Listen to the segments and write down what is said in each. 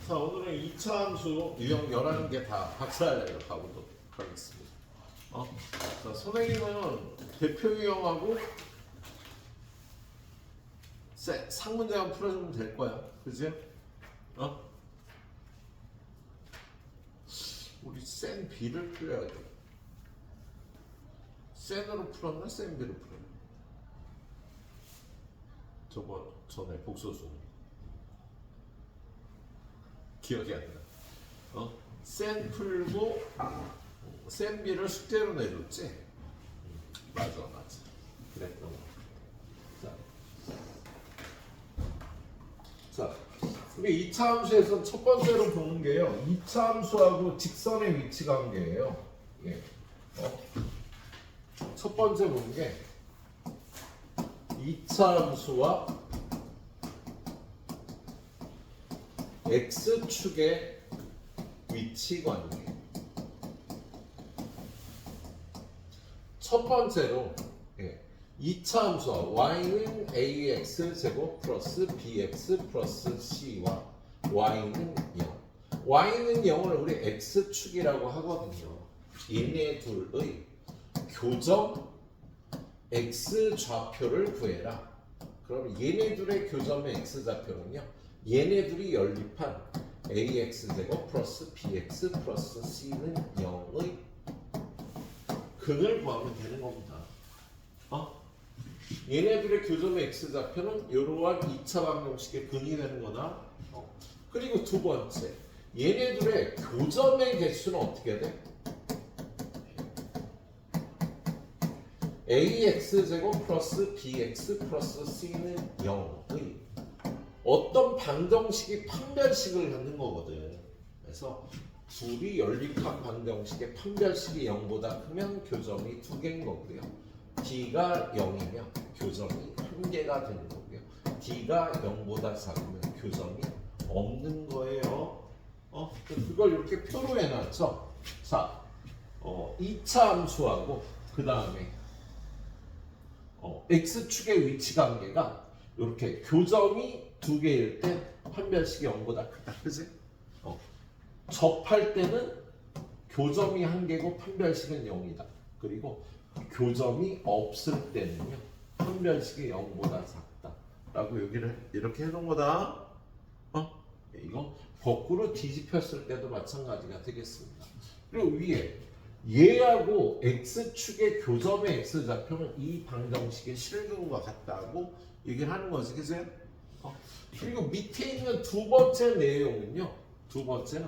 자, 오늘은 2차 함수 유형 11개 다 박살내러 가보도록 하겠습니다. 자, 선생님은 대표 유형하고 상문제만 풀어주면 될 거야. 그지? 우리 센 B를 풀어야 돼. 센으로 풀었나? 센 B로 풀었나? 저번 전에 복소수 기억이 안 나. 센 풀고 센 B를 숙제로 내줬지? 맞아. 그랬던 거. 자, 우리 2차 함수에서 첫 번째로 보는 게요. 2차 함수하고 직선의 위치 관계예요. 예. 첫 번째 보는 게 2차 함수와 x축의 위치 관계. 첫 번째로 2차 함수와 y는 ax 제곱 플러스 bx 플러스 c와 y는 0. y는 0을 우리 x축이라고 하거든요. 얘네 둘의 교점 x 좌표를 구해라. 그럼 얘네 둘의 교점의 x 좌표는요. 얘네 둘이 연립한 ax 제곱 플러스 bx 플러스 c는 0의 근을 구하면 되는 겁니다. 얘네들의 교점의 x 좌표는 이러한 2차 방정식의 근이 되는 거다. 그리고 두 번째, 얘네들의 교점의 개수는 어떻게 돼? ax 제곱 플러스 bx 플러스 c는 0의 어떤 방정식이 판별식을 갖는 거거든. 그래서 둘이 연립한 방정식의 판별식이 0보다 크면 교점이 2개인 거고요. d가 0이면 교점이 1개가 되는 거고요. d가 0보다 작으면 교점이 없는 거예요. 그걸 이렇게 표로 해놨죠. 자, 2차 함수하고 그 다음에 x축의 위치 관계가 이렇게 교점이 2개일 때 판별식이 0보다 크다. 그치? 접할 때는 교점이 1개고 판별식은 0이다. 그리고 교점이 없을 때는요 판별식이 0보다 작다 라고 여기를 이렇게 해놓은 거다. 이거 거꾸로 뒤집혔을 때도 마찬가지가 되겠습니다. 그리고 위에 얘하고 x축의 교점의 x좌표는 이 방정식의 실근과 같다고 얘기를 하는 거지. 그치? 그리고 밑에 있는 두 번째 내용은요, 두 번째는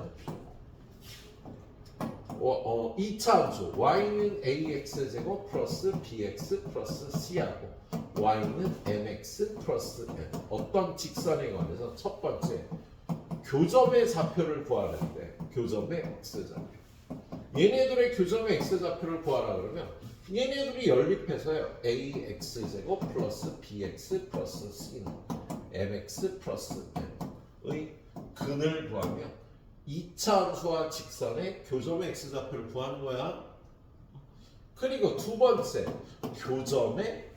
2차 함수 y는 ax 제곱 플러스 bx 플러스 c하고 y는 mx 플러스 n 어떤 직선에 관해서 첫 번째 교점의 좌표를 구하는데 교점의 x좌표 얘네들의 교점의 x좌표를 구하라 그러면 얘네들이 연립해서요 ax 제곱 플러스 bx 플러스 c는 mx 플러스 n의 근을 구하면 2차 함수와 직선의 교점의 x좌표를 구하는 거야. 그리고 두 번째 교점의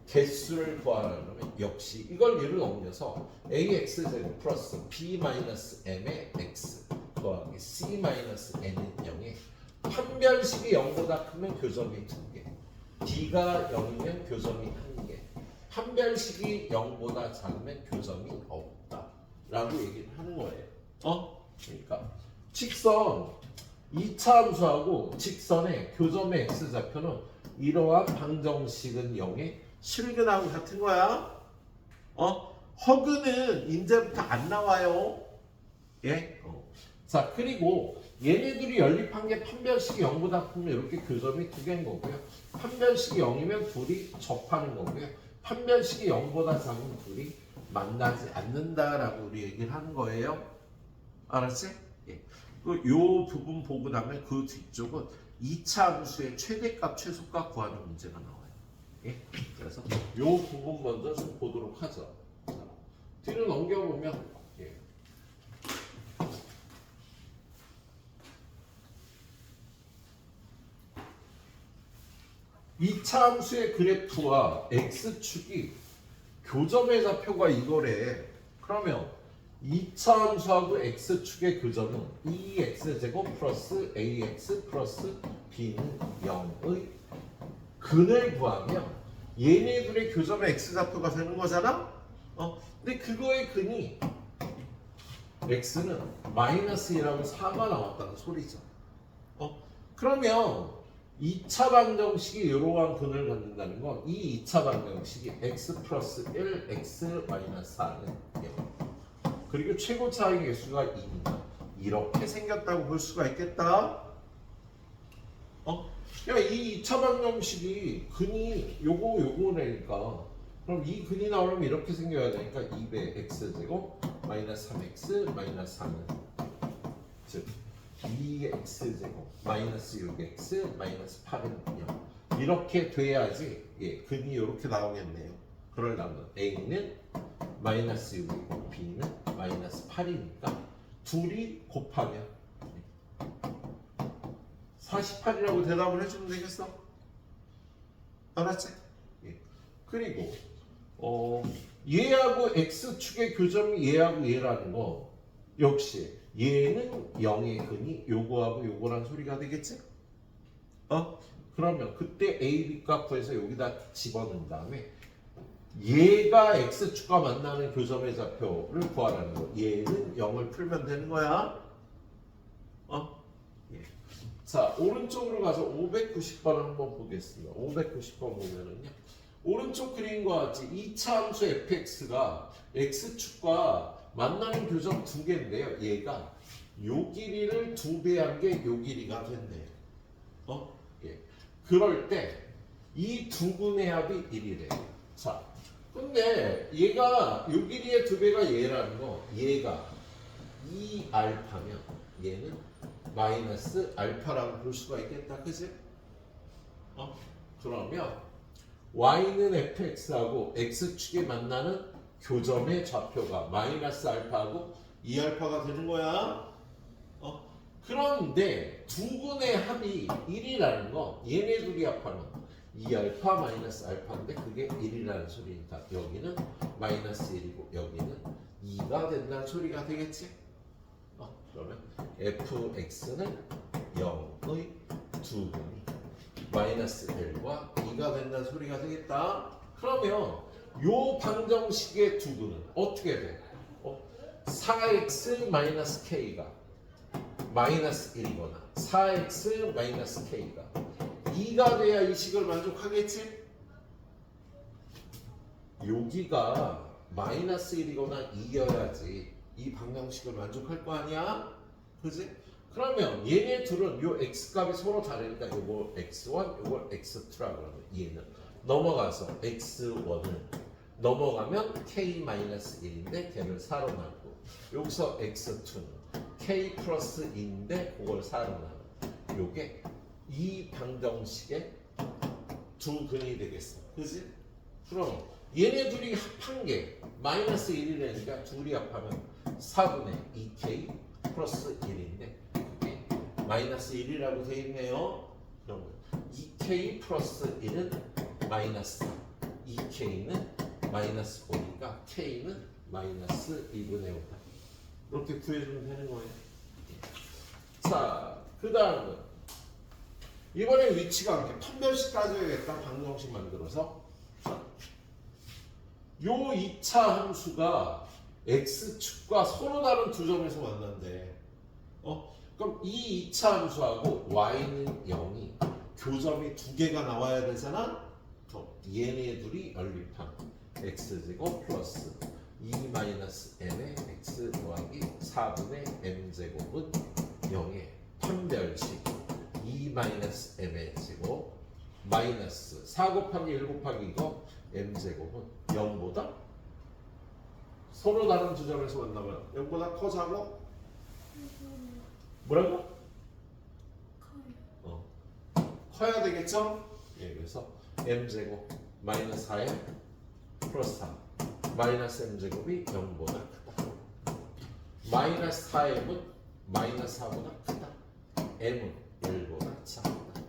개수를 구하려면 역시 이걸 예를 넘겨서 ax 제곱 플러스 b 마이너스 m의 x 더하기 c 마이너스 n은 0에 판별식이 0보다 크면 교점이 2개, d가 0이면 교점이 1개, 판별식이 0보다 작으면 교점이 없다 라고 얘기를 하는 거예요. 그러니까 직선 2차 함수하고 직선의 교점의 x좌표는 이러한 방정식은 0의 실근하고 같은 거야. 허근은 이제부터 안 나와요. 예? 자, 그리고 얘네들이 연립한 게 판별식이 0보다 크면 이렇게 교점이 2개인 거고요. 판별식이 0이면 둘이 접하는 거고요. 판별식이 0보다 작으면 둘이 만나지 않는다라고 우리 얘기를 하는 거예요. 알았지? 예. 요 부분 보고 나면 그 뒤쪽은 2차 함수의 최대값, 최소값 구하는 문제가 나와요. 예? 그래서 요 부분 먼저 좀 보도록 하죠. 자, 뒤로 넘겨보면 2차 함수의 그래프와 x축이 교점의 좌표가 이거래. 그러면 2차 함수하고 x축의 교점은 2x제곱 플러스 ax 플러스 b는 0의 근을 구하면 얘네 둘의 교점의 x좌표가 되는 거잖아? 근데 그거의 근이 x는 마이너스 1하고 4가 나왔다는 소리죠. 그러면 2차 방정식이 이러한 근을 갖는다는 건 이 2차 방정식이 x 플러스 1, x 마이너스 4는 0. 그리고 최고 차이 개수가 2입니다. 이렇게 생겼다고 볼 수가 있겠다. 그러니까 이 2차 방정식이 근이 요거니까 그럼 이 근이 나오려면 이렇게 생겨야 되니까 2배 x제곱 마이너스 3x 마이너스 4는 즉 2x제곱 마이너스 6x 마이너스 8은 0 이렇게 돼야지 근이 이렇게 나오겠네요. 그러려면 a는 마이너스 6이고 b는 마이너스 8이니까 둘이 곱하면 48이라고 대답을 해주면 되겠어? 알았지? 그리고 얘하고 x축의 교점이 얘하고 얘라는 거 역시 얘는 0의 근이 요거하고 요거란 소리가 되겠지? 그러면 그때 a, b 값 구해서 여기다 집어넣은 다음에 얘가 x축과 만나는 교점의 좌표를 구하라는 거. 얘는 0을 풀면 되는 거야. 자, 오른쪽으로 가서 590번 한번 보겠습니다. 590번 보면은요. 오른쪽 그림과 같이 2차 함수 fx가 x축과 만나는 교점 두 개인데요. 얘가 요 길이를 2배한 게 요 길이가 됐네요. 그럴 때 이 두 분의 합이 1이래요. 자, 근데 얘가 요 길이의 2배가 얘라는 거, 얘가 2알파면 얘는 마이너스 알파라고 볼 수가 있겠다, 그치? 그러면 y는 fx하고 x축에 만나는 교점의 좌표가 마이너스 알파하고 2알파가 되는 거야. 그런데 두 분의 합이 1이라는 거, 얘네 둘이 합하면 2알파 마이너스 알파인데 그게 1이라는 소리니까 여기는 마이너스 1이고 여기는 2가 된다는 소리가 되겠지? 그러면 fx는 0의 두 분이 마이너스 1과 2가 된다는 소리가 되겠다. 그러면 요 방정식의 두 분은 어떻게 돼? 4x 마이너스 k가 마이너스 1이거나 4x 마이너스 k가 2가 돼야 이 식을 만족하겠지? 여기가 마이너스 1이거나 2여야지 이 방정식을 만족할 거 아니야? 그지? 그러면 얘네 둘은 요 x값이 서로 다르니까 요거 x1, 요거 x2라고 하면 얘는 넘어가서 x1을 넘어가면 k-1인데 걔를 4로 나누고 여기서 x2는 k 플러스 2인데 그걸 4로 나누고 요게 이 방정식의 두 근이 되겠어. 그지? 그럼 얘네 둘이 합한 게 마이너스 1이라니까 둘이 합하면 4분의 2k 플러스 1인데 그게 마이너스 1이라고 되어 있네요. 그러면 2k 플러스 1은 마이너스 2k는 마이너스 5니까 k는 마이너스 2분의 5다. 이렇게 구해주면 되는 거예요. 자, 그 다음은 이번에 위치가 이렇게 판별식 따져야겠다. 방정식 만들어서 요 2차 함수가 x축과 서로 다른 두 점에서 만난대. 그럼 이 2차 함수하고 y는 0이 교점이 두 개가 나와야 되잖아. 그럼 얘네 둘이 연립한 x제곱 플러스 2-m의 x 더하기 4분의 m제곱은 0의 판별식 2-m의 제곱 마이너스 4 곱하기 1 곱하기 이거 m제곱은 0보다 서로 다른 두 점에서 만나면 0보다 커자고? 뭐라고? 커야 되겠죠? 그래서 m제곱 마이너스 4m 플러스 3 마이너스 m제곱이 0보다 크다. 마이너스 4m은 마이너스 4보다 크다. m은 1보다 작다.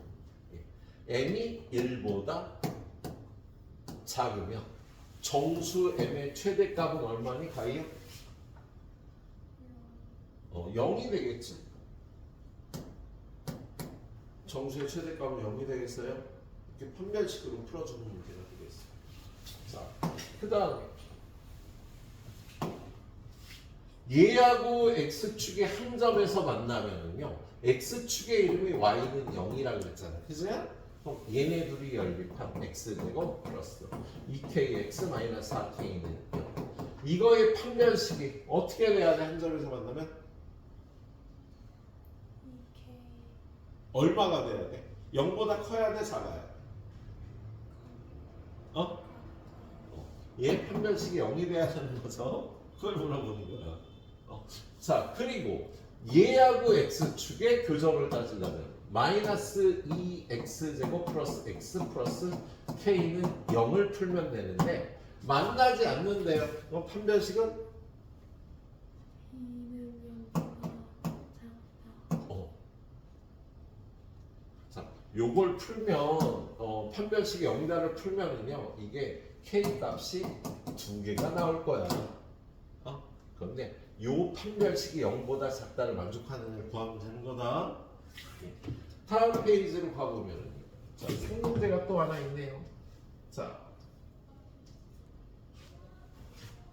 m이 1보다 작으면 정수 m의 최대값은 얼마니? 가이요? 0이 되겠지. 정수의 최대값은 0이 되겠어요? 이렇게 판별식으로 풀어주는 문제가 되겠어요. 자, 그 다음에 얘하고 x축이 한 점에서 만나면은요, x축의 이름이 y는 0이라고 했잖아. 그죠? 그럼 얘네 둘이 연립한 x제곱 플러스 2kx 마이너스 4k는 0. 이거의 판별식이 어떻게 돼야 돼? 한 점에서 만나면? 얼마가 돼야 돼? 0보다 커야 돼? 작아야 돼? 얘 판별식이 0이 돼야 되는 거죠? 그걸 물어보는 거야. 자, 그리고 얘하고 x축의 교점을 따지려면 마이너스 2x제곱 플러스 x 플러스 k는 0을 풀면 되는데 만나지 않는데요. 그럼 판별식은? 자, 요걸 풀면 판별식이 0이다를 풀면은요, 이게 k 값이 2개가 나올 거야. 그런데 요 판별식이 0보다 작다를 만족하는 걸 구하면 되는 거다. 다음 페이지로 가보면 자, 생문제가 또 하나 있네요. 자,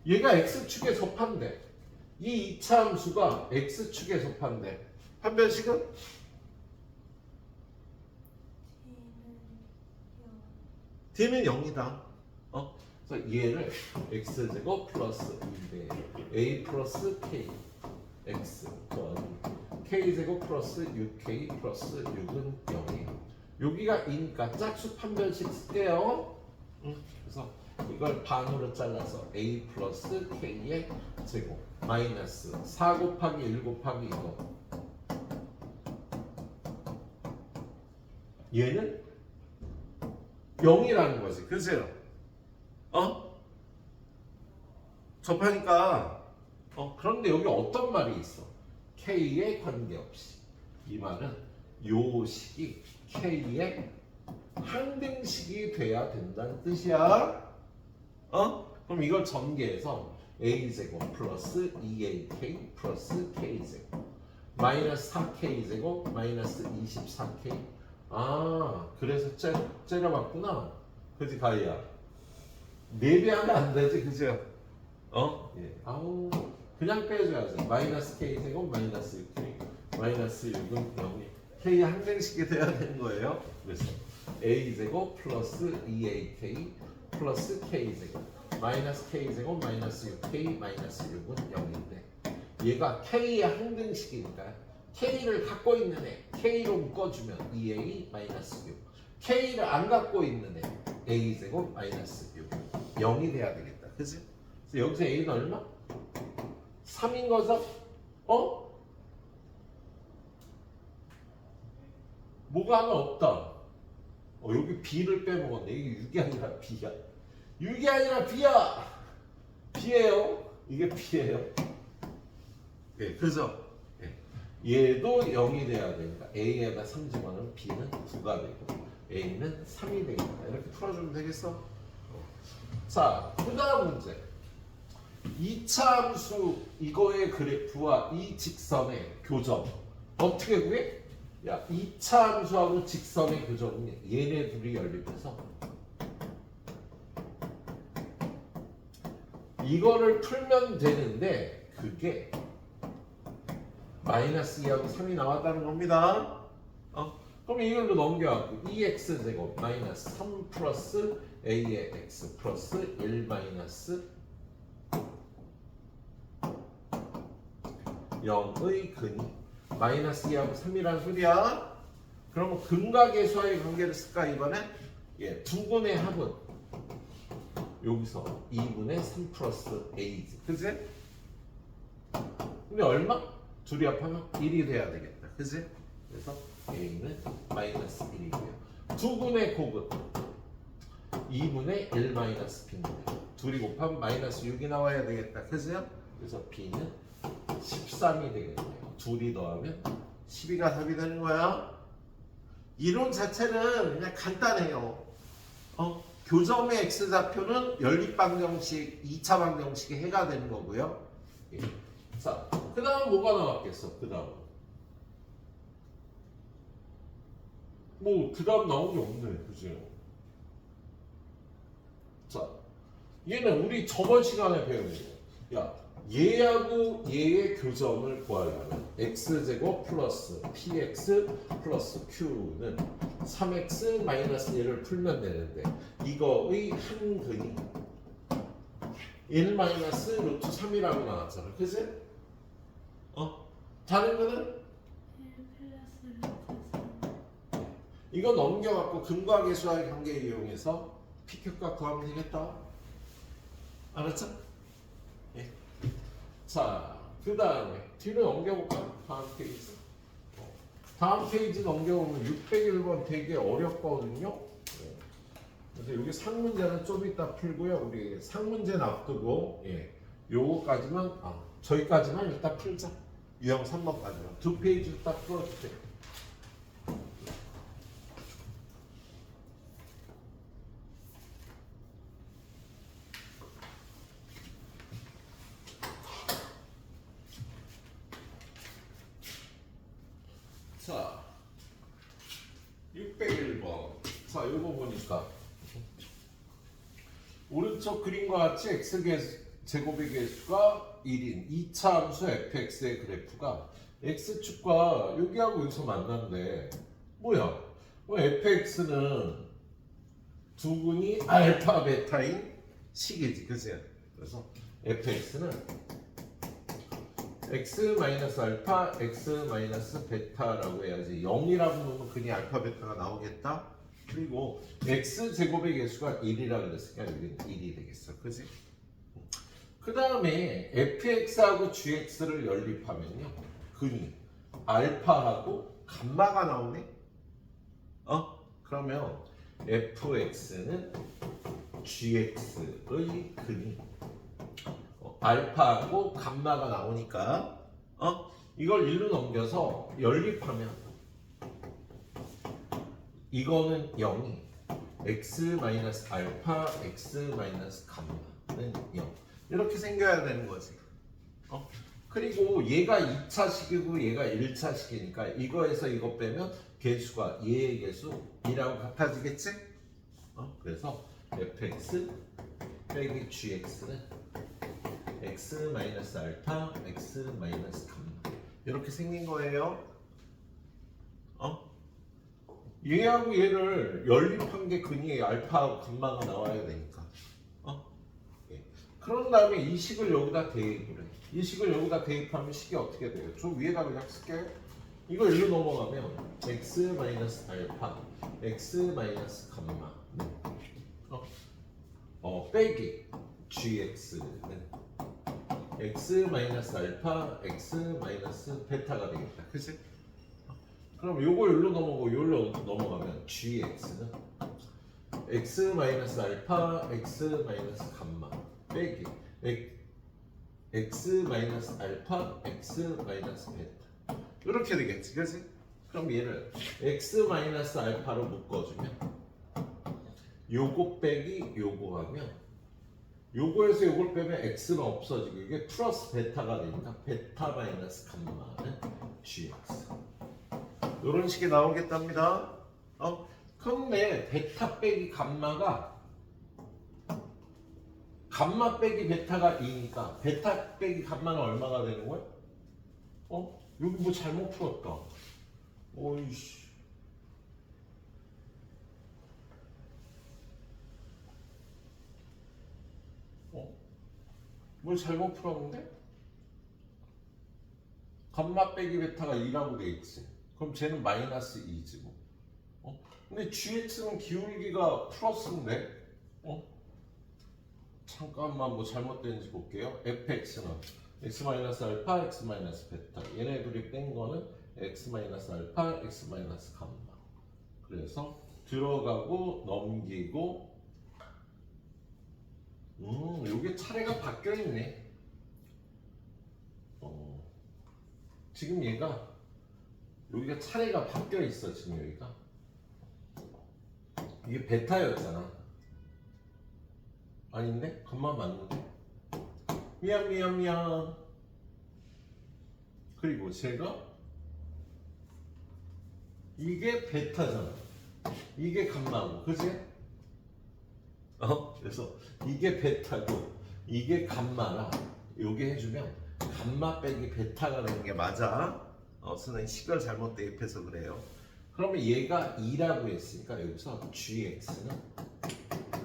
얘가 x축에 접한대. 이 2차 함수가 x축에 접한대. 판별식은? D는 0이다. 그래서 얘를 x제곱 플러스 2배 a 플러스 k x 더하기 k제곱 플러스 6k 플러스 6은 0이에요. 여기가 2니까 짝수 판별식 쓸게요. 그래서 이걸 반으로 잘라서 a 플러스 k의 제곱 마이너스 4 곱하기 1 곱하기 이거, 얘는 0이라는 거지. 그죠? 접하니까 그런데 여기 어떤 말이 있어? k에 관계없이. 이 말은 요 식이 k의 항등식이 돼야 된다는 뜻이야. 그럼 이걸 전개해서 a제곱 플러스 2ak 플러스 k제곱 마이너스 4k제곱 마이너스 24k. 그래서 째려봤구나. 그지 가희야? 4배 하면 안 되지, 그죠? 예. 그냥 빼줘야지. 마이너스 k제곱 마이너스 6k 마이너스 6은 0이 k의 항등식이 돼야 되는 거예요. 그래서 a제곱 플러스 2ak 플러스 k제곱 마이너스 k제곱 마이너스 6k 마이너스 6은 0인데 얘가 k의 항등식이니까 k를 갖고 있는 애 k로 묶어주면 2a 마이너스 6, k를 안 갖고 있는 애 a제곱 마이너스 6 0이 돼야 되겠다. 그치? 그래서 여기서 a는 얼마? 3인 거죠? 뭐가 하나 없다. 여기 b를 빼먹었네. 이게 6이 아니라 b야. 6이 아니라 b야. b예요. 이게 b예요. 네, 그죠? 네. 얘도 0이 돼야 되니까 a에다 3 집어넣으면 b는 9가 되고 a는 3이 되겠다. 이렇게 풀어주면 되겠어? 자, 그 다음 문제. 2차 함수 이거의 그래프와 이 직선의 교점 어떻게 구해? 야, 2차 함수하고 직선의 교점은 얘네 둘이 연립해서 이거를 풀면 되는데 그게 마이너스 2하고 3이 나왔다는 겁니다. 그럼 이걸로 넘겨갖고 2x제곱 마이너스 3 플러스 a의 x 플러스 1 마이너스 0의 근이 마이너스 2하고 3이란 소리야. 그러면 근과 계수와의 관계를 쓸까 이번에? 예, 두 분의 합은 여기서 2분의 3 플러스 a지. 그지? 근데 얼마? 둘이 합하면 1이 돼야 되겠다. 그지? 그래서 a는 마이너스 1이고요. 두 분의 곱은 2분의 1 마이너스 b인데 둘이 곱하면 마이너스 6이 나와야 되겠다. 그죠? 그래서 b는 13이 되겠네요. 둘이 더하면 12가 답이 되는 거야. 이론 자체는 그냥 간단해요. 교점의 x좌표는 연립방정식, 2차 방정식의 해가 되는 거고요. 예. 자, 그 다음 뭐가 나왔겠어? 그 다음 뭐 그 다음 나온 게 없네, 그지? 자, 얘는 우리 저번 시간에 배운 거. 야, 얘하고 얘의 교점을 구하려면 x제곱 플러스 px 플러스 q는 3x 마이너스 1을 풀면 되는데 이거의 한 근이 1 마이너스 루트 3이라고 나왔잖아, 그지? 다른 거는? 1 플러스 루트 3. 이거 넘겨갖고 근과 계수와의 관계 이용해서 pq값 구하면 되겠다. 알았죠? 예. 자, 그 다음에 뒤로 넘겨볼까? 다음 페이지. 다음 페이지 넘겨보면 601번 되게 어렵거든요. 예. 그래서 여기 상문제는 좀 이따 풀고요. 우리 상문제 놔두고 예. 요거까지만 저기까지만 일단 풀자. 유형 3번까지만 두 페이지 딱 풀어주세요. 자, 601번. 자, 요거 보니까 오른쪽 그림과 같이 x 제곱의 개수가 1인 2차 함수 fx의 그래프가 x축과 여기하고 여기서 만난대. 뭐야? fx는 두근이 알파 베타인 식이지, 그치? 그래서 fx는 x 마이너스 알파, x 마이너스 베타라고 해야지. 0이라고 놓으면 그냥 알파 베타가 나오겠다. 그리고 x 제곱의 개수가 1이라 그랬으니까 여기는 1이 되겠어, 그지? 그 다음에 fx하고 gx를 연립하면요, 근이 알파하고 감마가 나오네. 그러면 fx는 gx의 근이 알파하고 감마가 나오니까 이걸 1로 넘겨서 연립하면 이거는 0이 x 마이너스 알파 x 마이너스 감마는 0 이렇게 생겨야 되는 거지. 그리고 얘가 2차식이고 얘가 1차식이니까 이거에서 이거 빼면 개수가 얘의 개수 2라고 같아지겠지? 그래서 fx 빼기 gx는 x 마이너스 알파, x 마이너스 감마 이렇게 생긴 거예요. 얘하고 얘를 연립한 게 근이 알파하고 감마가 나와야 되니까. 예. 그런 다음에 이 식을 여기다 대입을 해. 이 식을 여기다 대입하면 식이 어떻게 돼요? 저 위에다 그냥 쓸게요. 이거 1로 넘어가면 x 마이너스 알파, x 마이너스 감마 빼기 gx는 x 마이너스 알파, x 마이너스 베타가 되겠다. 그치? 그럼 요거 여기로 넘어가고 여기로 넘어가면 gx는 x 마이너스 알파, x 마이너스 감마 빼기 x 마이너스 알파, x 마이너스 베타 이렇게 되겠지, 그치? 그럼 얘를 x 마이너스 알파로 묶어주면 요거 빼기 요거 하면 요거에서 요걸 빼면 x는 없어지고 이게 플러스 베타가 되니까 베타 마이너스 감마는 gx 이런 식이 나오겠답니다. 그런데 베타 빼기 감마가 감마 빼기 베타가 2니까 베타 빼기 감마는 얼마가 되는 거야? 여기 뭐 잘못 풀었다. 어이씨. 뭘 잘못 풀었는데? 감마 빼기 베타가 2라고 돼 있지. 그럼 쟤는 마이너스 2지 뭐. 근데 gx는 기울기가 플러스인데? 잠깐만 뭐 잘못된지 볼게요. fx는 x 마이너스 알파, x 마이너스 베타. 얘네 둘이 뺀 거는 x 마이너스 알파, x 마이너스 감마. 그래서 들어가고 넘기고 요게 차례가 바뀌어 있네. 지금 얘가 여기가 차례가 바뀌어 있어. 지금 여기가 이게 베타였잖아. 아닌데? 감마 맞는데? 미안. 그리고 제가 이게 베타잖아. 이게 감마고, 그지? 그래서 이게 베타고 이게 감마라. 요게 해주면 감마 빼기 베타가 되는 게 맞아. 선생님 식을 잘못 대입해서 그래요. 그러면 얘가 2라고 했으니까 여기서 gx는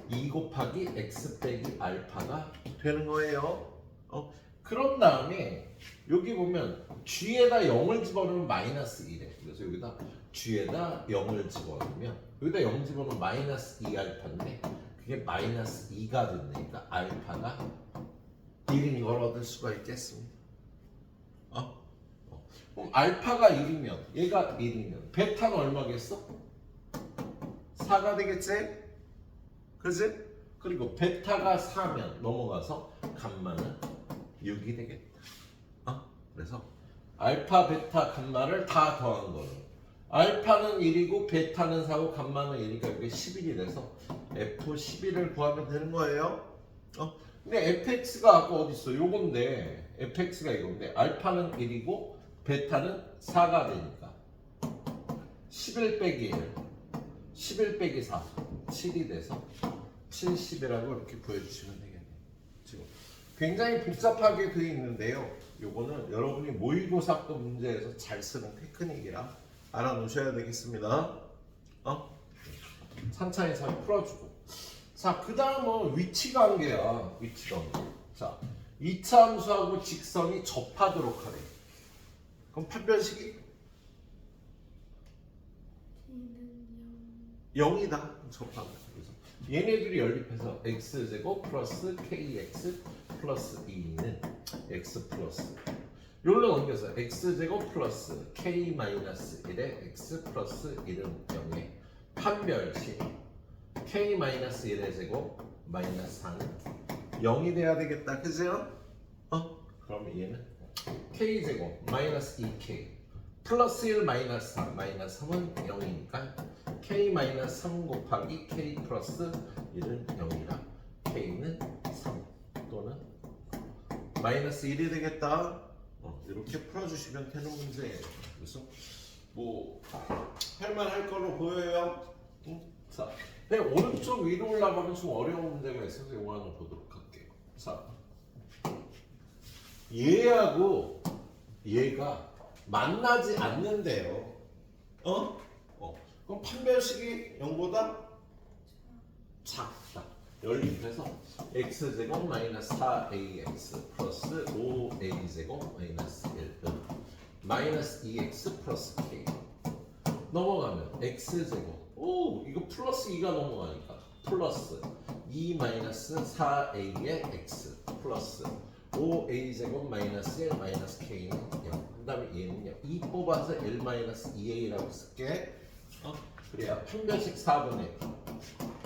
2 곱하기 x 빼기 알파가 되는 거예요. 그런 다음에 여기 보면 g에다 0을 집어넣으면 마이너스 1에. 그래서 여기다 g에다 0을 집어넣으면 여기다 0 집어넣으면 마이너스 2 알파인데 그게 마이너스 2가 됐으니까 알파가 1인 걸 얻을 수가 있겠습니다. 그럼 알파가 1이면 얘가 1이면 베타는 얼마겠어? 4가 되겠지? 그지? 그리고 베타가 4면 넘어가서 감마는 6이 되겠다. 그래서 알파, 베타, 감마를 다 더한 거는 알파는 1이고 베타는 4고 감마는 1이니까 이게 11이 돼서 F11을 구하면 되는 거예요. 근데 fx가 아까 어디 있어? 요건데 fx가 이건데 알파는 1이고 베타는 4가 되니까 11 빼기 1 11 빼기 4 7이 돼서 70이라고 이렇게 보여주시면 되겠네요. 지금 굉장히 복잡하게 되어 있는데요. 요거는 여러분이 모의고사급 문제에서 잘 쓰는 테크닉이라 알아놓으셔야 되겠습니다. 찬찬히 잘 풀어주고. 자, 그 다음은 위치관계야. 위치관계. 자, 이차 함수하고 직선이 접하도록 하래. 그럼 판별식이 T는 0이다. 접하면. 그래서 얘네들이 연립해서 x제곱 플러스 kx 플러스 2는 x 플러스 요로 넘겨서 x제곱 플러스 k 마이너스 1에 x 플러스 1은 0에 판별식 k 마이너스 1의 제곱 마이너스 4는 0이 돼야 되겠다. 그죠? 그러면 얘는 k제곱 마이너스 2k 플러스 1 마이너스 3 마이너스 3은 0이니까 k 마이너스 3 곱하기 k 플러스 1은 0이라 k는 3 또는 마이너스 1이 되겠다. 이렇게 풀어주시면 되는 문제예요. 그래서 뭐 할만할 거로 보여요. 자, 오른쪽 위로 올라가면 좀 어려운 문제가 있어서 이거 하나 보도록 할게요. 자, 얘하고 얘가 만나지 않는데요. 그럼 판별식이 0보다 작다. 연립해서 x제곱 마이너스 4ax 플러스 5a제곱 마이너스 1은 마이너스 2x 플러스 k 넘어가면 x제곱 이거 플러스 2가 넘어가니까 플러스 2 마이너스 4a의 x 플러스 5a제곱 마이너스 1 마이너스 k는 0. 그 다음에 얘는요 2 뽑아서 1 마이너스 2a라고 쓸게. 그래야 판별식 4분의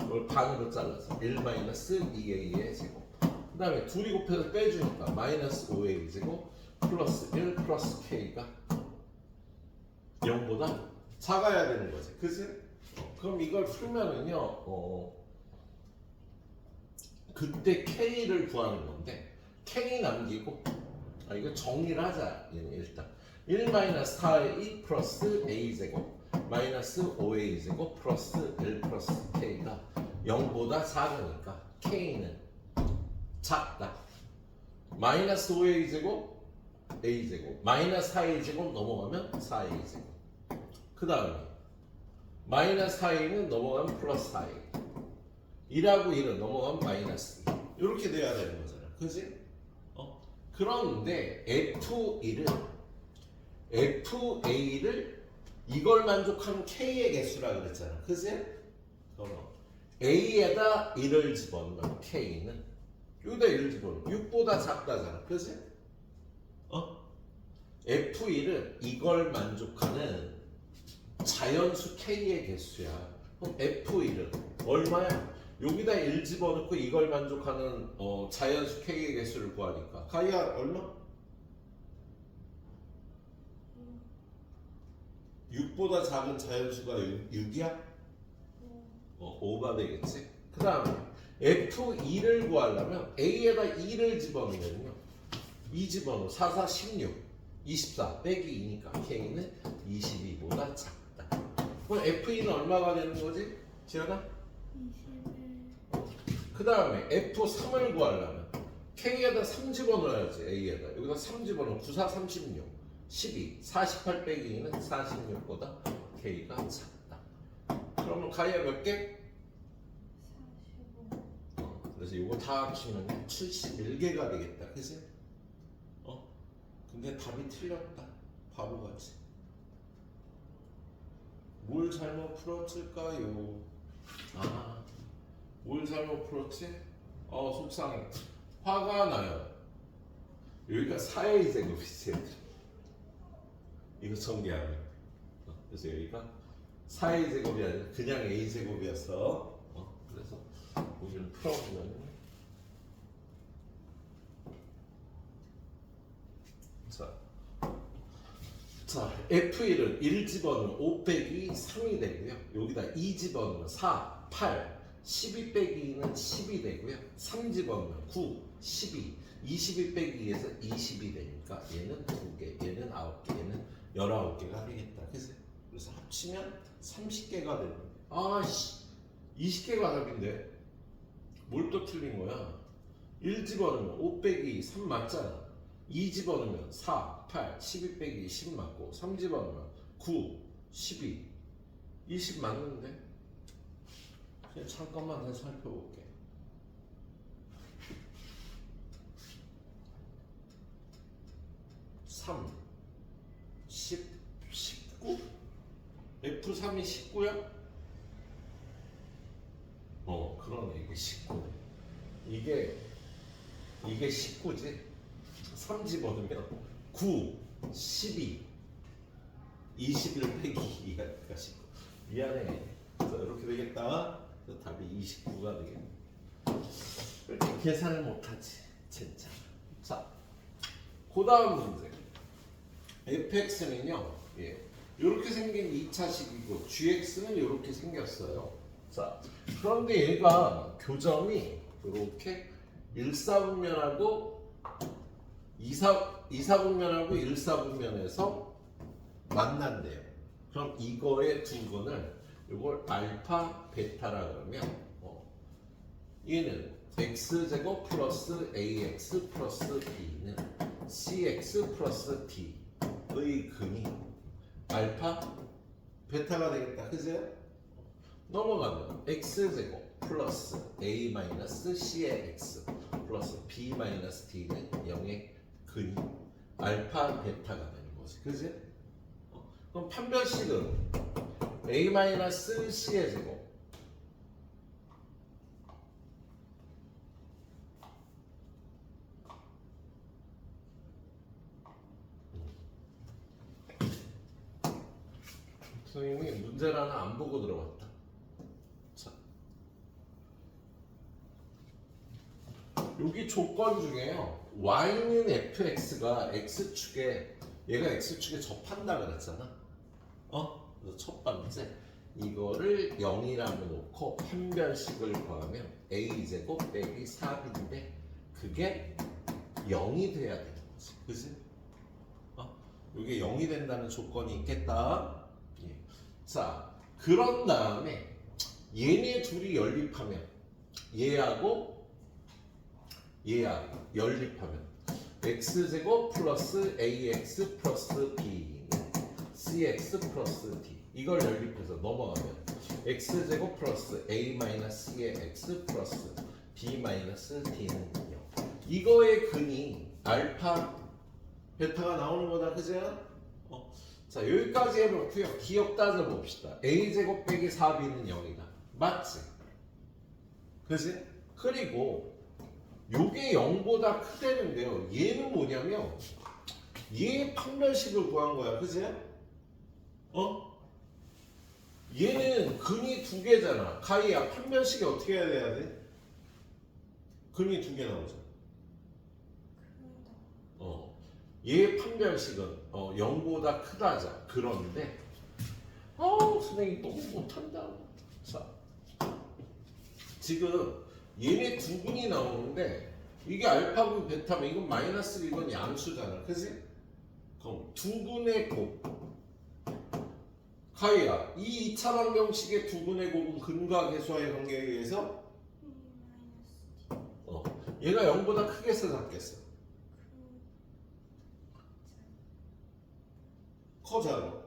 이걸 반으로 잘라서 1 마이너스 2a의 제곱. 그 다음에 둘이 곱해서 빼주니까 마이너스 5a 제곱 플러스 1 플러스 k가 0보다 작아야 되는 거지. 그치? 그럼 이걸 풀면은요 그때 k를 구하는 건데 k 남기고 이거 정리를 하자. 얘는 일단 1 마이너스 4의 2 플러스 a 제곱 마이너스 5a 제곱 플러스 1 플러스 k가 0보다 작으니까 k는 작다. 마이너스 5a 제곱 a 제곱 마이너스 4a 제곱 넘어가면 4a 제곱. 그 다음에 마이너스 4a는 넘어가면 플러스 4a 1하고 1은 넘어가면 마이너스 2 이렇게 돼야 되는 거잖아. 그지? 그런데 FA를 이걸 만족하는 K의 개수라 그랬잖아. 그지? A에다 1을 집어넣으면 K는 여기다 1을 집어넣으면 6보다 작다잖아. 그지? F1은 이걸 만족하는 자연수 K의 개수야. 그럼 F1은 얼마야? 여기다 1 집어넣고 이걸 만족하는 자연수 K의 개수를 구하니까 가이아 얼마? 6보다 작은 자연수가 6이야? 5가 되겠지. 그 다음에 F2를 구하려면 A에다 2를 집어넣으면요 2 집어넣어 4, 4, 16 24 빼기 2니까 K는 22보다 작다. 그럼 F1은 얼마가 되는 거지? 지연아? 21. 그 다음에 F3을 구하려면 K에다 3 집어넣어야지. A에다 여기다 3 집어넣으면 9, 4, 36 12 48 빼기 2는 46보다 K가 작다. 그러면 가야 몇 개? 45. 그래서 이거 다 합치면 71개가 되겠다. 그치? 근데 답이 틀렸다. 바보같이. 뭘 잘못 풀었을까요? 뭘 잘못 풀었지? 속상해. 화가 나요. 여기가 4a 제곱이지. 이거 전개하면. 그래서 여기가 4a 제곱이 아니라 그냥 a 제곱이었어. 그래서 여기를 풀어보면 자, F1은 1 집어넣으면 5 빼기 3이 되고요. 여기다 2 집어넣으면 4, 8, 12 빼기 2는 10이 되고요. 3 집어넣으면 9, 12, 22 빼기 2에서 20이 되니까 얘는 2개, 얘는 9개, 얘는 19개가 되겠다. 그래서 합치면 30개가 되는 거야. 20개가 답인데 뭘 또 틀린 거야? 1 집어넣으면 5 빼기 3 맞잖아. 2 집어넣으면 4, 8, 12 빼기 10 맞고 3 집어넣으면 9, 12, 20 맞는데? 그냥 잠깐만 더 살펴볼게. 3, 10, 19? F3이 19야? 그러네. 이게 19. 이게 19지? 3 집어넣으면 9, 12, 21 빼기 2가 19. 미안해. 그래서 이렇게 되겠다. 그래서 답이 29가 되겠다. 이렇게 계산을 못하지. 진짜. 자, 그 다음 문제. fx는요. 이렇게 생긴 2차식이고 gx는 이렇게 생겼어요. 자, 그런데 얘가 교점이 이렇게 1사분면하고 2사분면하고 1사분면에서 만난대요. 그럼 이거의 두 근을 이걸 알파, 베타라 그러면 얘는 x제곱 플러스 ax 플러스 b는 cx 플러스 d의 근이 알파, 베타가 되겠다. 그죠? 넘어가면 x제곱 플러스 a 마이너스 c의 x 플러스 b 마이너스 d는 0의 근이 알파, 베타가 되는 거지. 그지? 그럼 판별식은 a 마이너스 c의 제곱 선생님이 문제를 하나 안 보고 들어왔다. 자, 여기 조건 중에요. y는 fx가 x축에 얘가 x축에 접한다 그랬잖아. 그래서 첫 번째 이거를 0이라고 놓고 판별식을 구하면 a제곱 빼기 4b인데 그게 0이 돼야 되는 거지. 그지? 이게 0이 된다는 조건이 있겠다. 자, 그런 다음에 얘네 둘이 연립하면 얘하고 연립하면 x제곱 플러스 ax 플러스 b는 cx 플러스 d 이걸 연립해서 넘어가면 x제곱 플러스 a 마이너스 c의 x 플러스 b 마이너스 d는 0. 이거의 근이 알파, 베타가 나오는 거다. 그죠? 자, 여기까지 해놓고요. 기억 따져봅시다. a제곱 빼기 4b는 0이다. 맞지? 그지? 그리고 요게 0보다 크다는데요. 얘는 뭐냐면 얘의 판별식을 구한 거야. 그지? 얘는 근이 2개잖아. 가희야, 판별식이 어떻게 해야 돼? 근이 2개 나오잖아. 얘의 판별식은 0보다 크다자. 그런데 선생님 너무 못한다. 자, 지금 얘네 두 근이 나오는데 이게 알파고 베타면 이건 마이너스 이건 양수잖아. 그지? 그럼 2분의 곱. 가희야, 이 2차 방정식의 2분의 곱은 근과 계수와의 관계에 의해서 얘가 0보다 크겠어 작겠어? 커져요.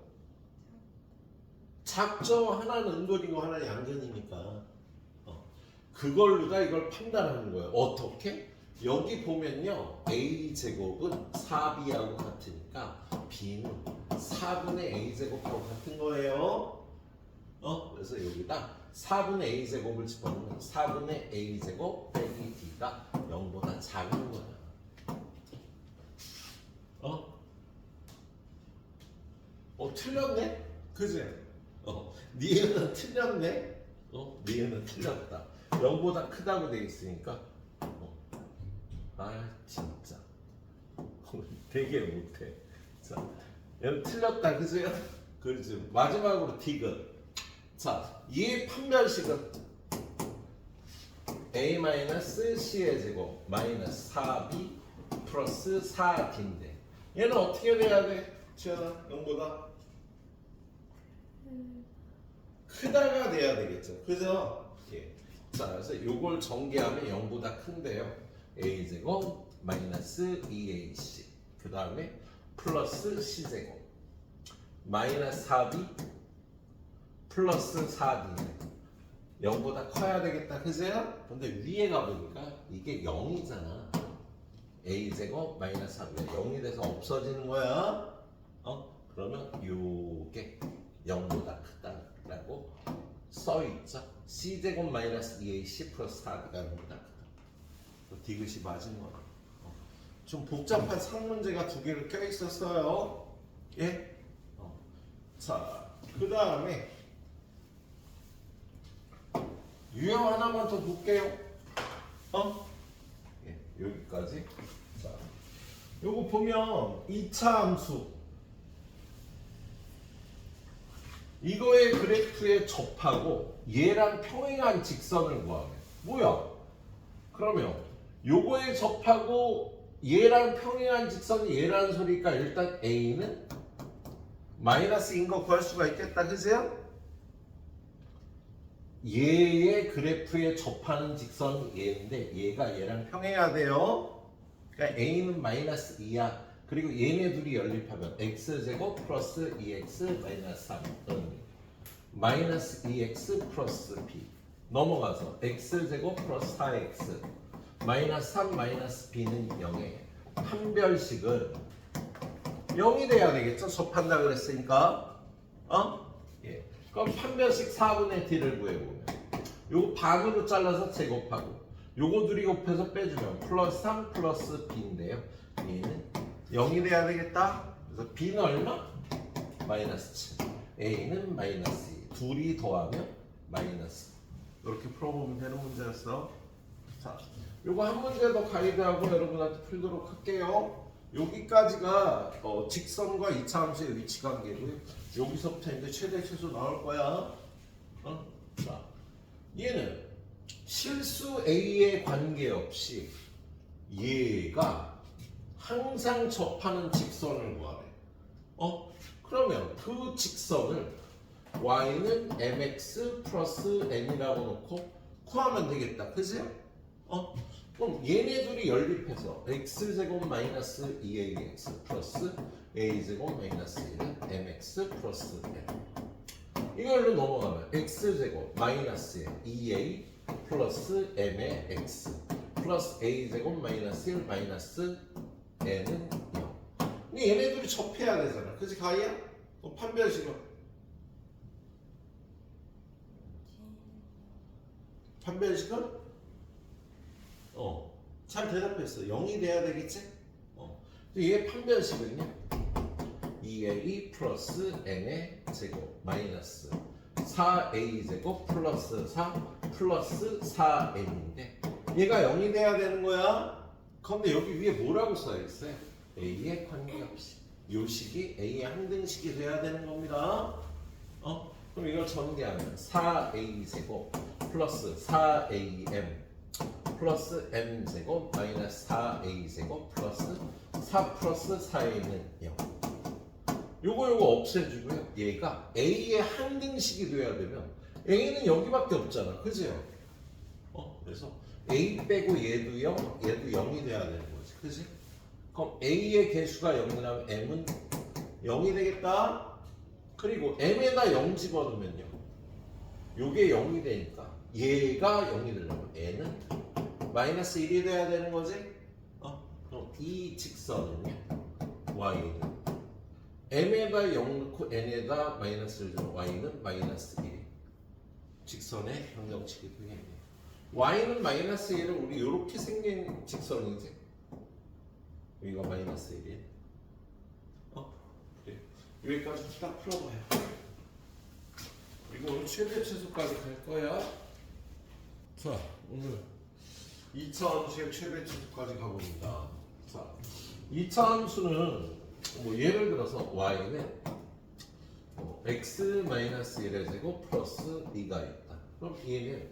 작죠. 하나는 은근이고 하나는 양근이니까. 그걸로다 이걸 판단하는 거예요. 어떻게? 여기 보면요, a 제곱은 4b하고 같으니까 b는 4분의 a 제곱하고 같은 거예요. 그래서 여기다 4분의 a 제곱을 집어넣으면 4분의 a 제곱 빼기 d가 0보다 작은 거야. 틀렸네? 그지? 니은은 틀렸네? 니은은 틀렸다. 0보다 크다고 돼 있으니까. 아, 진짜. 되게 못해. 자, 얘는 틀렸다, 그지? 그렇지. 마지막으로 디귿. 자, 이 판별식은 a-c의 제곱 마이너스 4b 플러스 4d인데 얘는 어떻게 돼야 돼? 지현아, 0보다 크다가 돼야 되겠죠. 그죠? 예. 자, 그래서 요걸 전개하면 0보다 큰데요. a제곱 마이너스 2ac 그 다음에 플러스 c제곱 마이너스 4b 플러스 4d 0보다 커야 되겠다. 그죠? 근데 위에 가보니까 이게 0이잖아. a제곱 마이너스 4b가 0이 돼서 없어지는 거야. 그러면 요게 0보다 크다라고 써있죠. c제곱 마이너스 2ac 플러스 4d가 0보다 크다. 디귿이 맞은 거야. 좀 복잡한 상문제가 두 개를 껴있었어요. 예? 자, 그 다음에 유형 하나만 더 볼게요. 예, 여기까지. 자, 요거 보면 2차 함수 이거의 그래프에 접하고 얘랑 평행한 직선을 구하래. 뭐야? 그러면 요거에 접하고 얘랑 평행한 직선이 얘라는 소리니까 일단 A는 마이너스인 거 구할 수가 있겠다. 그죠? 얘의 그래프에 접하는 직선이 얘인데 얘가 얘랑 평행해야 돼요. 그러니까 A는 마이너스 2야. 그리고 얘네 둘이 연립하면 x제곱 플러스 2x 마이너스 3 마이너스 2x 플러스 b 넘어가서 x제곱 플러스 4x 마이너스 3 마이너스 b는 0에 판별식은 0이 돼야 되겠죠? 접한다 그랬으니까. 예. 그럼 판별식 4분의 d를 구해보면 요거 반으로 잘라서 제곱하고 요거 둘이 곱해서 빼주면 플러스 3 플러스 b인데요. 얘는 0이 돼야 되겠다. 그래서 b는 얼마? 마이너스 7. a는 마이너스 2. 둘이 더하면 마이너스. 이렇게 풀어보면 되는 문제였어. 자, 요거 한 문제 더 가이드하고 여러분한테 풀도록 할게요. 여기까지가 직선과 이차함수의 위치 관계고요. 여기서부터 이제 최대 최소 나올 거야. 자, 얘는 실수 a에 관계없이 얘가 항상 접하는 직선을 구하래. 그러면 그 직선을 y는 mx 플러스 n이라고 놓고 구하면 되겠다. 그지? 그럼 얘네 둘이 연립해서 x제곱 마이너스 2ax 플러스 a제곱 마이너스 1은 mx 플러스 n 이걸로 넘어가면 x제곱 마이너스 2a 플러스 m의 x 플러스 a제곱 마이너스 1 마이너스 n은 0. 근데 얘네 둘이 접해야 되잖아. 그치 가희야? 판별식은 잘 대답했어. 0이 돼야 되겠지? 얘 판별식은요 2a 플러스 n의 제곱 마이너스 4a 제곱 플러스 4 플러스 4n인데 얘가 0이 돼야 되는 거야. 그런데 여기 위에 뭐라고 써있어요? a에 관계없이 요 식이 a의 항등식이 돼야 되는 겁니다. 그럼 이걸 전개하면 4a 제곱 플러스 4am 플러스 m제곱 마이너스 4a 제곱 플러스 4 플러스 4a는 0 요거 없애주고요. 얘가 A의 항등식이 돼야 되면 A는 여기밖에 없잖아. 그죠? 그래서 A 빼고 얘도 0, 얘도 0이 돼야 되는 거지. 그지? 그럼 A의 개수가 0이라면 M은 0이 되겠다. 그리고 M에다 0 집어넣으면요. 요게 0이 되니까 얘가 0이 되려면 N은 마이너스 1이 돼야 되는 거지? 그럼 이 직선은요. Y는 M에다 0 넣고 N에다 마이너스를 주면 Y는 마이너스 1. 직선의 평정식이 되겠네요. Y는 마이너스 1은 우리 이렇게 생긴 직선이지. 여기가 마이너스 1이. 그래. 여기까지 딱 풀어봐요. 그리고 오늘 최대 최소까지 갈 거야. 자, 오늘 2차 함수의 최대 최소까지 가봅니다. 자, 2차 함수는 뭐 예를 들어서 y는 x-1의 제곱 플러스 2가 있다. 그럼 얘는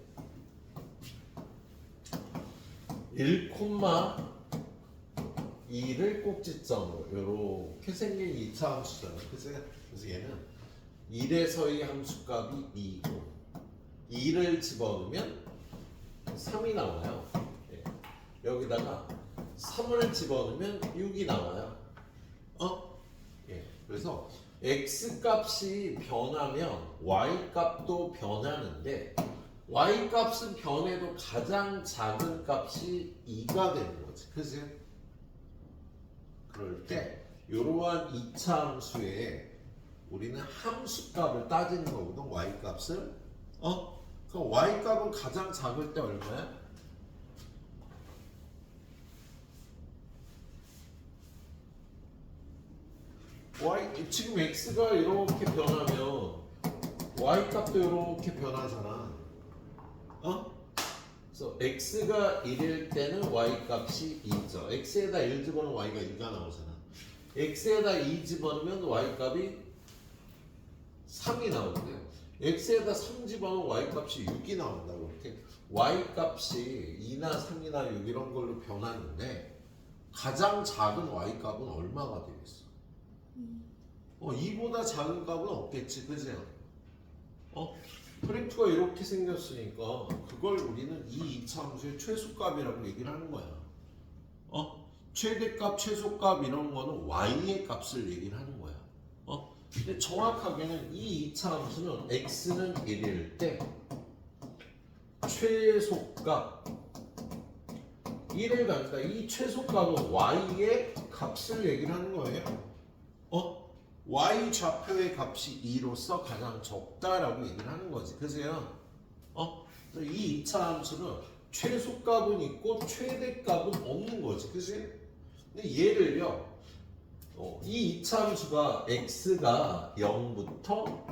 1,2를 꼭지점으로 이렇게 생긴 2차 함수잖아. 그치? 그래서 얘는 1에서의 함수값이 2고 2를 집어넣으면 3이 나와요. 여기다가 3을 집어넣으면 6이 나와요. 그래서 x 값이 변하면 y 값도 변하는데 y 값은 변해도 가장 작은 값이 2가 되는 거지. 그지? 그럴 때 이러한 2차 함수에 우리는 함수 값을 따지는 거거든. y 값을. 그럼 y 값은 가장 작을 때 얼마야? y 지금 x가 이렇게 변하면 y 값도 이렇게 변하잖아. 그래서 x가 1일 때는 y 값이 2죠. x에다 1 집어넣으면 y가 2가 나오잖아. x에다 2 집어넣으면 y 값이 3이 나오고요. x에다 3 집어넣으면 y 값이 6이 나온다고. 이렇게 y 값이 2나 3이나 6 이런 걸로 변하는데 가장 작은 y 값은 얼마가 되겠어? 2보다 작은 값은 없겠지, 그죠? 그래프가 이렇게 생겼으니까 그걸 우리는 이 2차 함수의 최소값이라고 얘기를 하는 거야. 최대값, 최소값 이런 거는 y의 값을 얘기를 하는 거야. 근데 정확하게는 이 2차 함수는 x는 1일 때 최소값 1을 가니까 이 최소값은 y의 값을 얘기를 하는 거예요. y 좌표의 값이 2로서 가장 적다라고 얘기를 하는 거지. 그죠? 이 2차 함수는 최소값은 있고 최대값은 없는 거지. 그지? 근데 얘를요. 이 2차 함수가 x가 0부터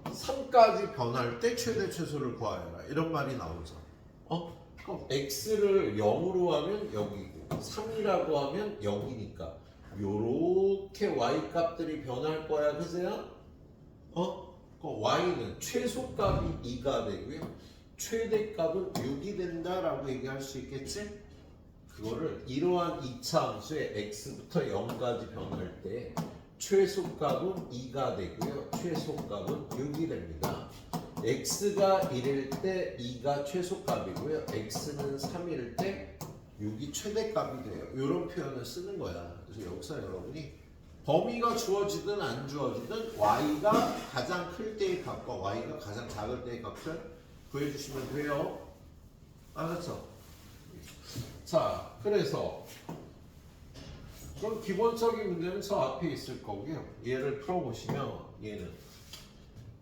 3까지 변할 때 최대 최소를 구하여라. 이런 말이 나오죠. 그럼 x를 0으로 하면 여기고 3이라고 하면 0이니까 요렇게 y 값들이 변할 거야. 그죠? y는 최소값이 2가 되고요. 최대값은 6이 된다라고 얘기할 수 있겠지? 그거를 이러한 2차 함수의 x부터 0까지 변할 때 최소값은 2가 되고요. 최소값은 6이 됩니다. x가 1일 때 2가 최소값이고요. x는 3일 때 6이 최대값이 돼요. 이런 표현을 쓰는 거야. 그래서 여기서 여러분이 범위가 주어지든 안 주어지든 y가 가장 클 때의 값과 y가 가장 작을 때의 값을 구해주시면 돼요. 알았죠? 자, 그래서 그럼 기본적인 문제는 저 앞에 있을 거고요. 얘를 풀어보시면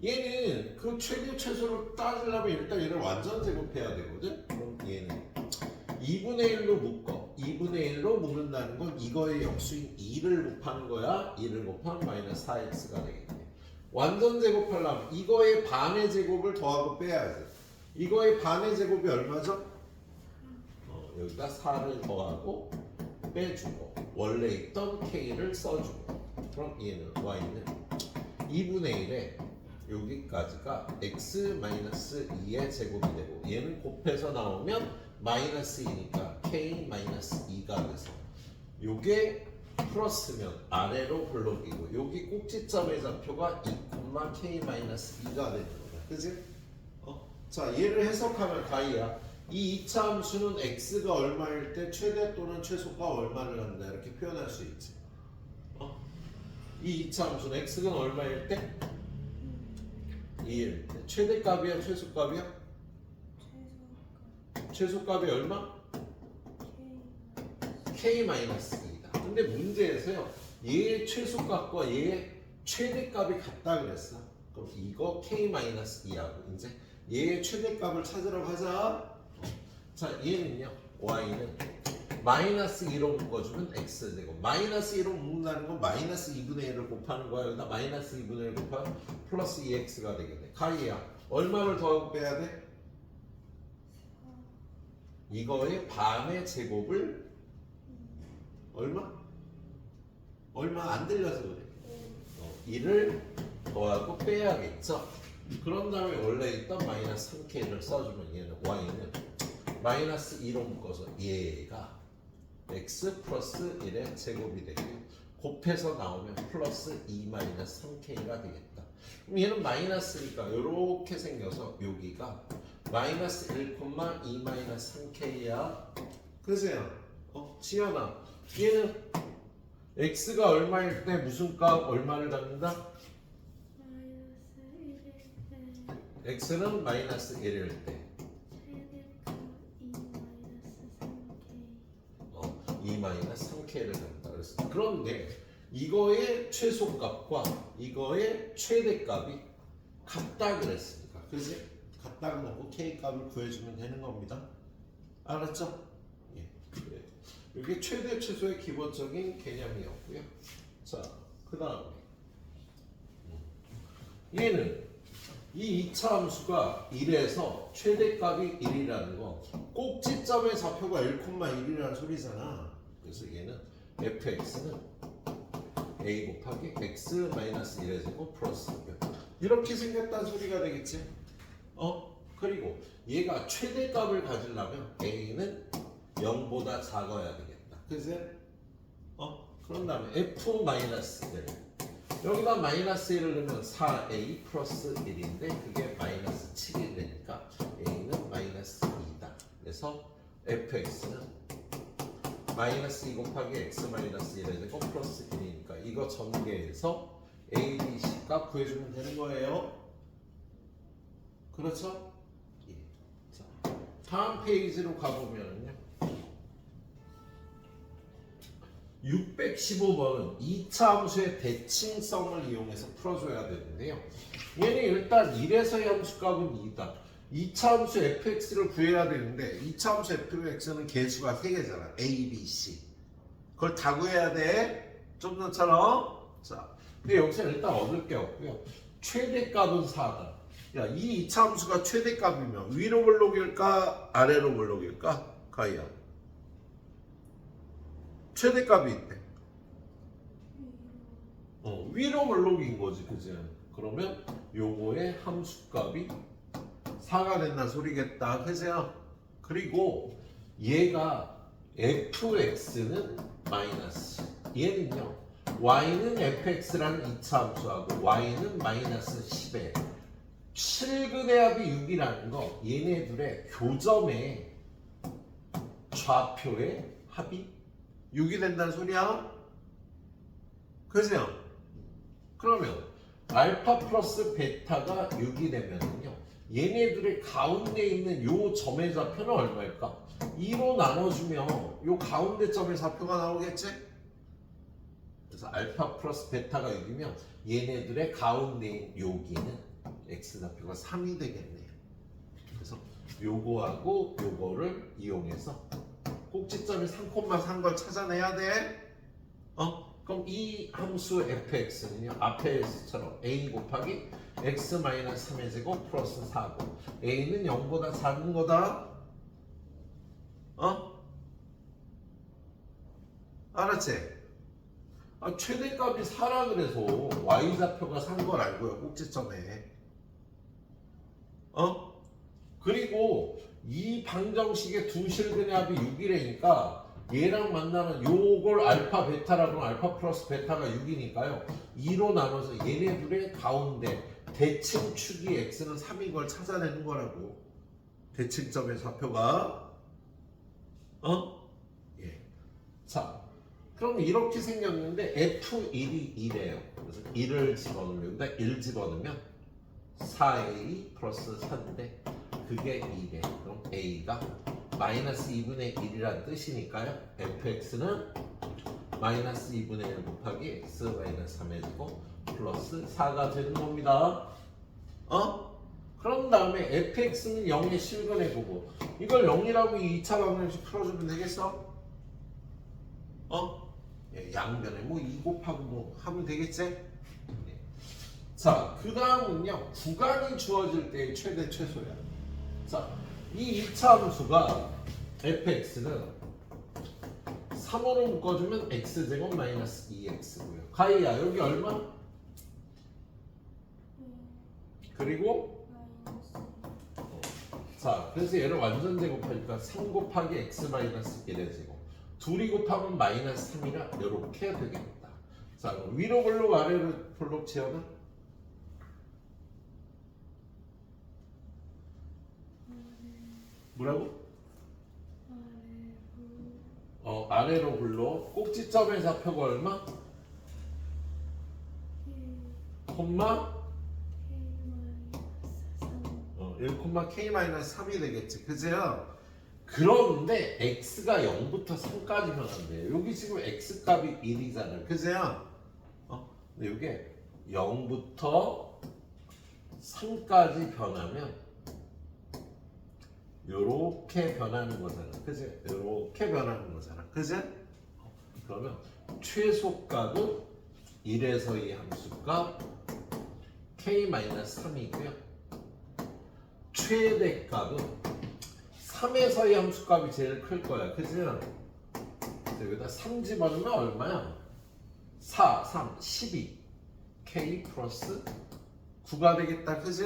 얘는 그 최대 최소를 따지려면 일단 얘를 완전 제곱해야 되거든. 그럼 얘는 2분의 1로 묶어. 2분의 1로 묶는다는 건 이거의 역수인 2를 곱하는 거야. 2를 곱하면 마이너스 4x가 되겠네. 완전 제곱하려면 이거의 반의 제곱을 더하고 빼야지. 이거의 반의 제곱이 얼마죠? 여기다 4를 더하고 빼주고 원래 있던 k를 써주고 그럼 얘는 y는 2분의 1에 여기까지가 x-2의 제곱이 되고 얘는 곱해서 나오면 마이너스 2니까 k-2가 돼서 요게 플러스면 아래로 블록이고 여기 꼭지점의 좌표가 2,k-2가 되는 거야. 그지? 자, 얘를 해석하면 가이야. 이 2차 함수는 x가 얼마일 때 최대 또는 최소가 얼마를 한다 이렇게 표현할 수 있지. 이 2차 함수는 x가 얼마일 때? 2일 때. 최대값이야 최소값이야? 최소값이 얼마? k-2다. 근데 문제에서요 얘의 최소값과 얘의 최대값이 같다 그랬어. 그럼 이거 k-2하고 이제 얘의 최대값을 찾으러 가자. 자, 얘는요 y는 마이너스 2로 묶어주면 x제곱. 마이너스 2로 묶는다는 건 마이너스 2분의 1을 곱하는 거야. 여기다 마이너스 2분의 1 곱하면 플러스 2x가 되겠네. 가이야 얼마를 더하고 빼야 돼? 이거의 반의 제곱을 얼마? 얼마 안 들려서 그래. 1을 더하고 빼야겠죠. 그런 다음에 원래 있던 마이너스 3k를 써주면 얘는 y는 마이너스 2로 묶어서 얘가 x 플러스 1의 제곱이 되고요. 곱해서 나오면 플러스 2 마이너스 3k가 되겠다. 그럼 얘는 마이너스니까 이렇게 생겨서 여기가 마이너스 1,2 마이너스 3k야. 그세요? 지연아, 얘는 x가 얼마일 때 무슨 값 얼마를 잡는다? x는 마이너스 1일 때 2 마이너스 3k를 잡는다 그랬어. 그런데 이거의 최소값과 이거의 최대값이 같다 그랬으니까, 그지? 같다 놓고 k 값을 구해주면 되는 겁니다. 알았죠? 예. 그래. 이게 최대 최소의 기본적인 개념이었고요. 자, 그 다음에 얘는 이 2차 함수가 1에서 최대값이 1이라는 거 꼭지점의 좌표가 1,1이라는 소리잖아. 그래서 얘는 fx는 a 곱하기 x 마이너스 1의 제곱 플러스 이렇게 생겼다는 소리가 되겠지. 그리고 얘가 최대값을 가지려면 a는 0보다 작아야 되겠다. 그지? 그런 다음에 f 마이너스 1 여기다 마이너스 1을 넣으면 4a 플러스 1인데 그게 마이너스 7이 되니까 a는 마이너스 2다. 그래서 fx는 마이너스 2 곱하기 x 마이너스 1의 제곱 플러스 1이니까 이거 전개해서 a, b, c 값 구해주면 되는 거예요. 그렇죠? 예. 자, 다음 페이지로 가보면요 615번은 2차 함수의 대칭성을 이용해서 풀어줘야 되는데요. 얘는 일단 1에서의 함수값은 2다. 2차 함수 fx를 구해야 되는데 2차 함수 fx는 개수가 3개잖아. a, b, c. 그걸 다 구해야 돼. 좀 전처럼. 자, 근데 여기서 일단 얻을 게 없고요. 최대값은 4다. 야, 이 2차 함수가 최대값이면 위로 블록일까? 아래로 블록일까? 가이야. 최대값이 있대. 위로 블록인 거지, 그지? 그러면 요거의 함수값이 4가 된다는 소리겠다, 그죠? 그리고 얘가 fx는 마이너스. 얘는요, y는 fx라는 2차 함수하고 y는 마이너스 10에 7근의 합이 6이라는 거 얘네들의 교점의 좌표의 합이 6이 된다는 소리야. 그죠? 그러면 알파 플러스 베타가 6이 되면요 얘네들의 가운데 있는 요 점의 좌표는 얼마일까? 2로 나눠주면 요 가운데 점의 좌표가 나오겠지? 그래서 알파 플러스 베타가 6이면 얘네들의 가운데인 여기는 x좌표가 3이 되겠네요. 그래서 요거하고 요거를 이용해서 꼭지점이 3,3 걸 찾아내야 돼. 그럼 이 함수 fx는요 앞에서처럼 a 곱하기 x 마이너스 3의 제곱 플러스 4고 a는 0보다 작은 거다. 알았지? 최대값이 4라 그래서 y좌표가 3 걸 알고요 꼭지점에. 그리고 이 방정식의 두 실근의 합이 6이라니까 얘랑 만나는 요걸 알파 베타라고 하면 알파 플러스 베타가 6이니까요. 2로 나눠서 얘네 둘의 가운데 대칭축이 x는 3인 걸 찾아내는 거라고. 대칭점의 좌표가 예. 자, 그럼 이렇게 생겼는데 F1이 2래요. 그래서 1을 집어넣으면 여기다 1 집어넣으면 4A 플러스 4인데 그게 2래. 그럼 A가 마이너스 2분의 1이란 뜻이니까요. fx는 마이너스 2분의 1 곱하기 x 마이너스 3해지고 플러스 4가 되는 겁니다. 그런 다음에 fx는 0의 실근의 부분. 이걸 0이라고 2차 방정식 풀어주면 되겠어? 예, 양변에 뭐 2 곱하고 뭐 하면 되겠지? 예. 자, 그 다음은요. 구간이 주어질 때의 최대 최소야. 자, 이 2차 함수가 fx는 3으로 묶어주면 x제곱 마이너스 2x고요. 가이야 여기 얼마? 그리고 자, 그래서 얘를 완전 제곱하니까 3 곱하기 x 마이너스 1의 제곱. 둘이 곱하면 마이너스 3이라 이렇게 되겠다. 자, 그럼 위로 볼록 아래로 볼록 채워나? 뭐라고? 아래로 볼록 꼭지점의 좌표가 얼마? 콤마 1,k-3이 되겠지. 그죠? 그런데 x가 0부터 3까지 변한대요. 여기 지금 x 값이 1이잖아요. 그죠? 근데 이게 0부터 3까지 변하면 요렇게 변하는 거잖아. 그지? 요렇게 변하는 거잖아. 그지? 그러면 최소값은 1에서 이 함수값 k-3이고요. 최대값은 3에서 이 함수값이 제일 클 거야. 그지? 여기다 3 집어넣으면 얼마야? 4, 3, 12 k 플러스 9가 되겠다. 그지?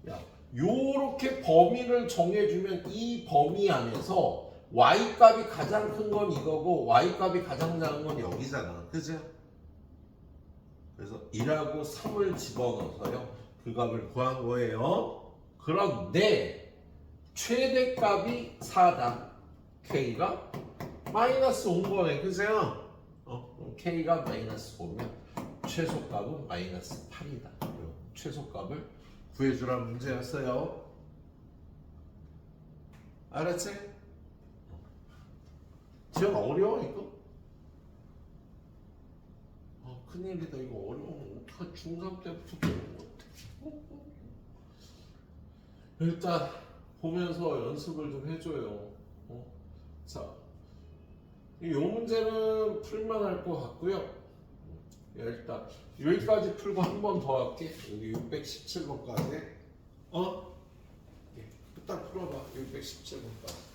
야, 요렇게 범위를 정해주면 이 범위 안에서 y 값이 가장 큰 건 이거고 y 값이 가장 작은 건 여기잖아. 그죠? 그래서 1하고 3을 집어넣어서요. 그 값을 구한 거예요. 그런데 최대값이 4다. k가 마이너스 5인 거네. 그죠? 그럼 k가 마이너스 5면 최소값은 마이너스 8이다. 최소값을 구해주라는 문제였어요. 알았지? 지금 어려워 이거? 큰일이다. 이거 어려워. 어떡하 중3 때부터 배운 것 같아. 일단 보면서 연습을 좀 해줘요. 자, 이 문제는 풀만할 것 같고요. 일단 여기까지 풀고 한 번 더 할게. 여기 617번까지. 일단 풀어봐. 617번까지.